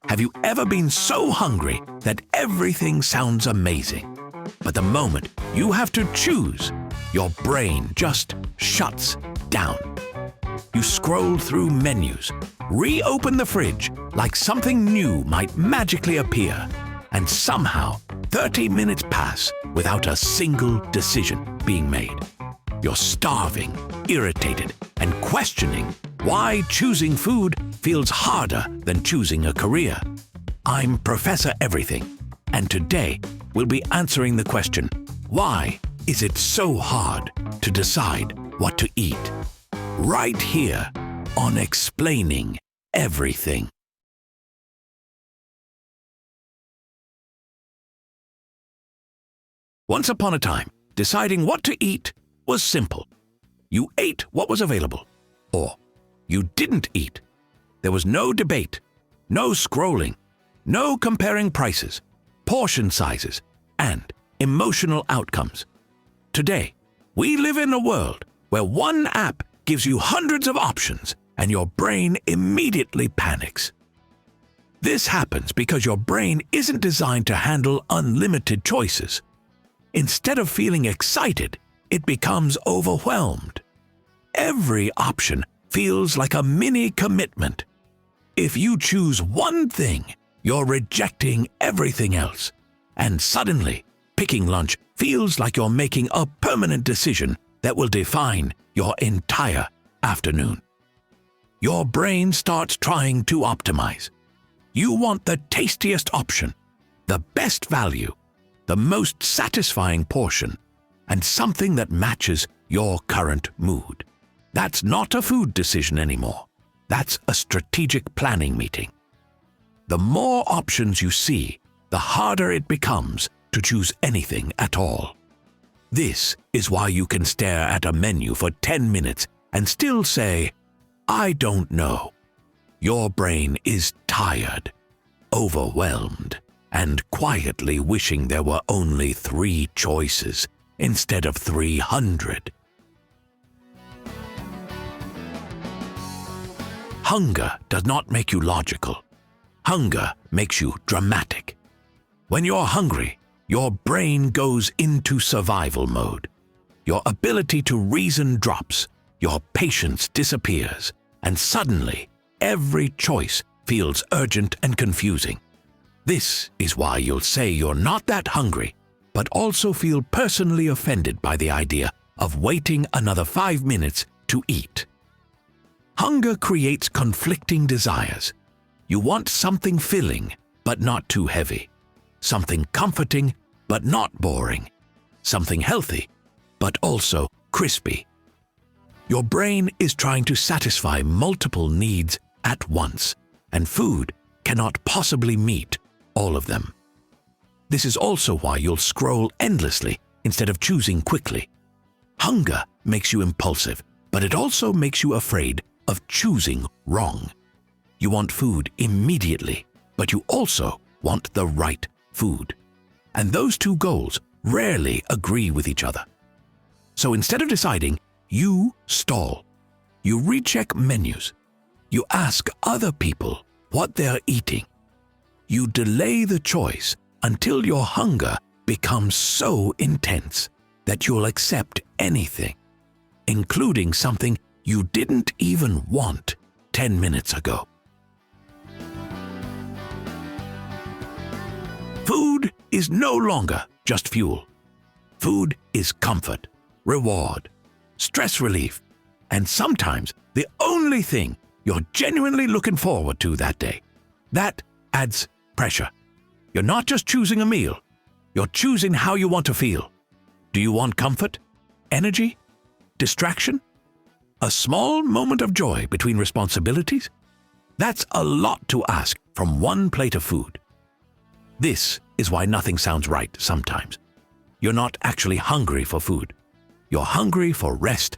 Have you ever been so hungry that everything sounds amazing? But the moment you have to choose, your brain just shuts down. You scroll through menus, reopen the fridge like something new might magically appear, and somehow 30 minutes pass without a single decision being made. You're starving, irritated, and questioning why choosing food feels harder than choosing a career. I'm Professor Everything, and today we'll be answering the question, why is it so hard to decide what to eat? Right here on Explaining Everything. Once upon a time, deciding what to eat was simple. You ate what was available, or you didn't eat. There was no debate, no scrolling, no comparing prices, portion sizes, and emotional outcomes. Today, we live in a world where one app gives you hundreds of options and your brain immediately panics. This happens because your brain isn't designed to handle unlimited choices. Instead of feeling excited, it becomes overwhelmed. Every option feels like a mini commitment. If you choose one thing, you're rejecting everything else, and suddenly, picking lunch feels like you're making a permanent decision that will define your entire afternoon. Your brain starts trying to optimize. You want the tastiest option, the best value, the most satisfying portion, and something that matches your current mood. That's not a food decision anymore. That's a strategic planning meeting. The more options you see, the harder it becomes to choose anything at all. This is why you can stare at a menu for 10 minutes and still say, I don't know. Your brain is tired, overwhelmed, and quietly wishing there were only 3 choices instead of 300. Hunger does not make you logical. Hunger makes you dramatic. When you're hungry, your brain goes into survival mode. Your ability to reason drops, your patience disappears, and suddenly, every choice feels urgent and confusing. This is why you'll say you're not that hungry, but also feel personally offended by the idea of waiting another 5 minutes to eat. Hunger creates conflicting desires. You want something filling, but not too heavy. Something comforting, but not boring. Something healthy, but also crispy. Your brain is trying to satisfy multiple needs at once, and food cannot possibly meet all of them. This is also why you'll scroll endlessly instead of choosing quickly. Hunger makes you impulsive, but it also makes you afraid of choosing wrong. You want food immediately, but you also want the right food. And those two goals rarely agree with each other. So instead of deciding, you stall. You recheck menus. You ask other people what they're eating. You delay the choice until your hunger becomes so intense that you'll accept anything, including something you didn't even want 10 minutes ago. Food is no longer just fuel. Food is comfort, reward, stress relief, and sometimes the only thing you're genuinely looking forward to that day. That adds pressure. You're not just choosing a meal, you're choosing how you want to feel. Do you want comfort, energy, distraction? A small moment of joy between responsibilities? That's a lot to ask from one plate of food. This is why nothing sounds right sometimes. You're not actually hungry for food. You're hungry for rest,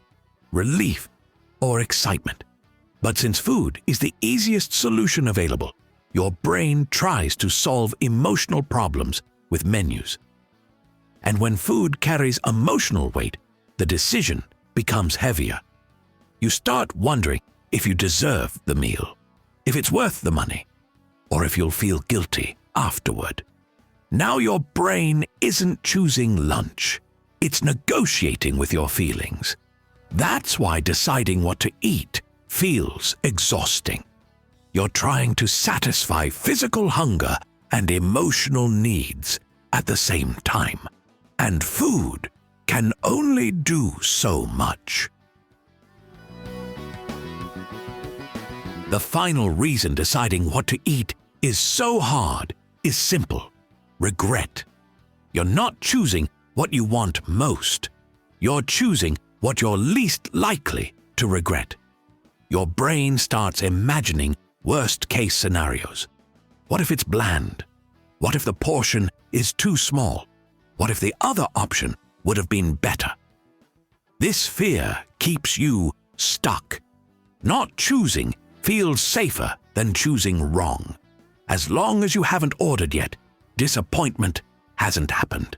relief, or excitement. But since food is the easiest solution available, your brain tries to solve emotional problems with menus. And when food carries emotional weight, the decision becomes heavier. You start wondering if you deserve the meal, if it's worth the money, or if you'll feel guilty afterward. Now your brain isn't choosing lunch. It's negotiating with your feelings. That's why deciding what to eat feels exhausting. You're trying to satisfy physical hunger and emotional needs at the same time. And food can only do so much. The final reason deciding what to eat is so hard is simple: regret. You're not choosing what you want most. You're choosing what you're least likely to regret. Your brain starts imagining worst-case scenarios. What if it's bland? What if the portion is too small? What if the other option would have been better? This fear keeps you stuck. Not choosing feels safer than choosing wrong. As long as you haven't ordered yet, disappointment hasn't happened.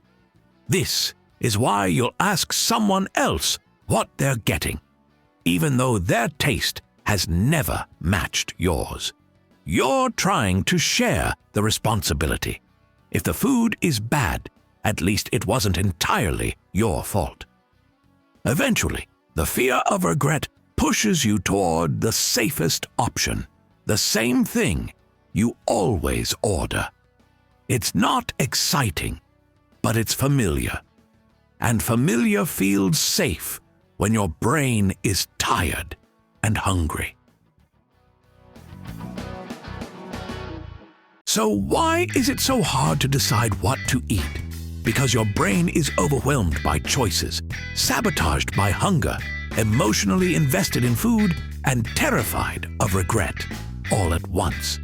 This is why you'll ask someone else what they're getting, even though their taste has never matched yours. You're trying to share the responsibility. If the food is bad, at least it wasn't entirely your fault. Eventually, the fear of regret pushes you toward the safest option, the same thing you always order. It's not exciting, but it's familiar. And familiar feels safe when your brain is tired and hungry. So why is it so hard to decide what to eat? Because your brain is overwhelmed by choices, sabotaged by hunger, emotionally invested in food, and terrified of regret all at once.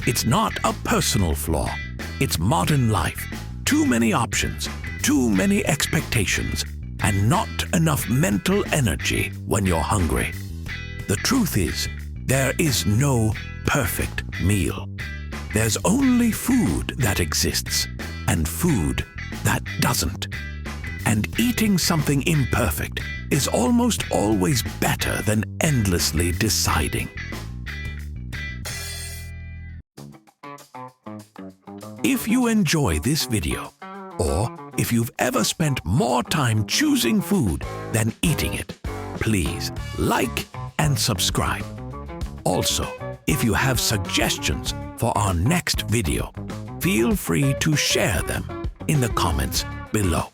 It's not a personal flaw. It's modern life. Too many options, too many expectations, and not enough mental energy when you're hungry. The truth is, there is no perfect meal. There's only food that exists, and food that doesn't. And eating something imperfect is almost always better than endlessly deciding. If you enjoy this video, or if you've ever spent more time choosing food than eating it, please like and subscribe. Also, if you have suggestions for our next video, feel free to share them in the comments below.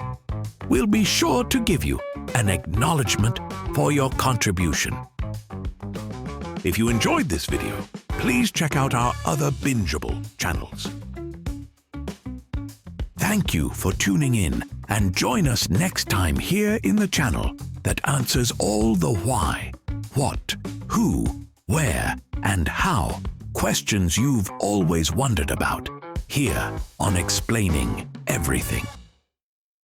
We'll be sure to give you an acknowledgement for your contribution. If you enjoyed this video, please check out our other bingeable channels. Thank you for tuning in, and join us next time here in the channel that answers all the why, what, who, where, and how questions you've always wondered about, here on Explaining Everything.